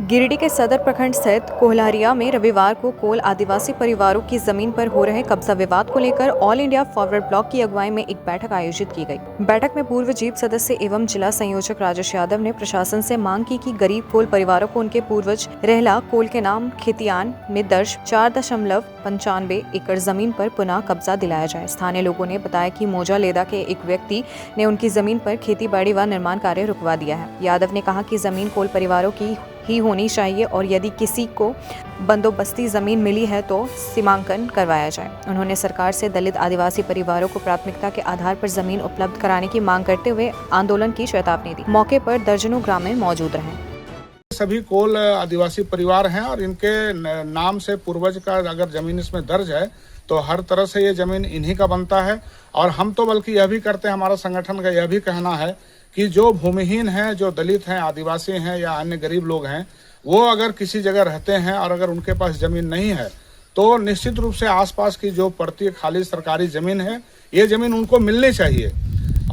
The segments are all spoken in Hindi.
गिरिडीह के सदर प्रखंड स्थित कोल्हारिया में रविवार को कोल आदिवासी परिवारों की जमीन पर हो रहे कब्जा विवाद को लेकर ऑल इंडिया फॉरवर्ड ब्लॉक की अगुवाई में एक बैठक आयोजित की गई। बैठक में पूर्व जीप सदस्य एवं जिला संयोजक राजेश यादव ने प्रशासन से मांग की कि गरीब कोल परिवारों को उनके पूर्वज रहला कोल के नाम खेतियान में दर्ज 4.95 एकड़ जमीन पर पुनः कब्जा दिलाया जाए। स्थानीय लोगों ने बताया कि मोजा लेदा के एक व्यक्ति ने उनकी जमीन पर खेती बाड़ी व निर्माण कार्य रुकवा दिया है। यादव ने कहा कि जमीन कोल परिवारों की ही होनी चाहिए और यदि किसी को बंदोबस्ती जमीन मिली है तो सीमांकन करवाया जाए। उन्होंने सरकार से दलित आदिवासी परिवारों को प्राथमिकता के आधार पर जमीन उपलब्ध कराने की मांग करते हुए आंदोलन की चेतावनी दी। मौके पर दर्जनों ग्रामीण मौजूद रहे। सभी कोल आदिवासी परिवार हैं और इनके नाम से पूर्वज का अगर जमीन इसमें दर्ज है तो हर तरह से ये जमीन इन्हीं का बनता है। और हम तो बल्कि यह भी करते हैं, हमारा संगठन का यह भी कहना है कि जो भूमिहीन हैं, जो दलित हैं, आदिवासी हैं या अन्य गरीब लोग हैं, वो अगर किसी जगह रहते हैं और अगर उनके पास जमीन नहीं है तो निश्चित रूप से आसपास की जो पड़ती खाली सरकारी जमीन है, ये जमीन उनको मिलनी चाहिए।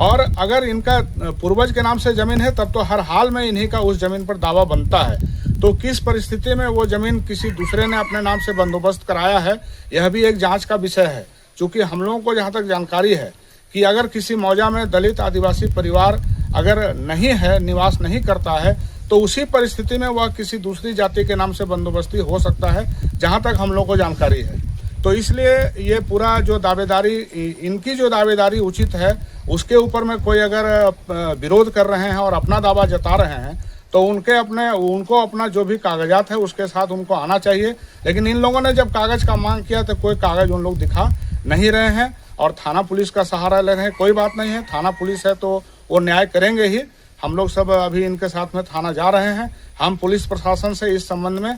और अगर इनका पूर्वज के नाम से जमीन है तब तो हर हाल में इन्हीं का उस जमीन पर दावा बनता है। तो किस परिस्थिति में वो जमीन किसी दूसरे ने अपने नाम से बंदोबस्त कराया है, यह भी एक जांच का विषय है। क्योंकि हम लोगों को जहाँ तक जानकारी है कि अगर किसी मौजा में दलित आदिवासी परिवार अगर नहीं है, निवास नहीं करता है, तो उसी परिस्थिति में वह किसी दूसरी जाति के नाम से बंदोबस्ती हो सकता है, जहाँ तक हम लोग को जानकारी है। तो इसलिए ये पूरा जो दावेदारी, इनकी जो दावेदारी उचित है, उसके ऊपर में कोई अगर विरोध कर रहे हैं और अपना दावा जता रहे हैं तो उनको अपना जो भी कागजात है उसके साथ उनको आना चाहिए। लेकिन इन लोगों ने जब कागज का मांग किया तो कोई कागज उन लोग दिखा नहीं रहे हैं और थाना पुलिस का सहारा ले रहे हैं। कोई बात नहीं है, थाना पुलिस है तो वो न्याय करेंगे ही। हम लोग सब अभी इनके साथ में थाना जा रहे हैं। हम पुलिस प्रशासन से इस संबंध में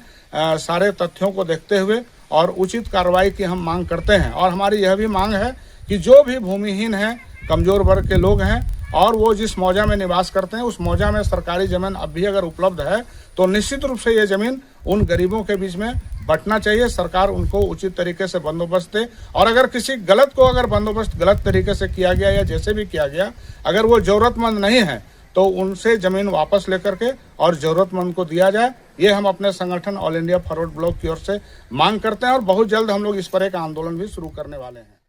सारे तथ्यों को देखते हुए और उचित कार्रवाई की हम मांग करते हैं। और हमारी यह भी मांग है कि जो भी भूमिहीन हैं, कमजोर वर्ग के लोग हैं और वो जिस मौजा में निवास करते हैं, उस मौजा में सरकारी जमीन अब भी अगर उपलब्ध है तो निश्चित रूप से ये जमीन उन गरीबों के बीच में बंटना चाहिए। सरकार उनको उचित तरीके से बंदोबस्त दे और अगर किसी गलत को अगर बंदोबस्त गलत तरीके से किया गया या जैसे भी किया गया, अगर वो जरूरतमंद नहीं है तो उनसे जमीन वापस लेकर के और जरूरतमंद को दिया जाए। ये हम अपने संगठन ऑल इंडिया फॉरवर्ड ब्लॉक की ओर से मांग करते हैं और बहुत जल्द हम लोग इस पर एक आंदोलन भी शुरू करने वाले हैं।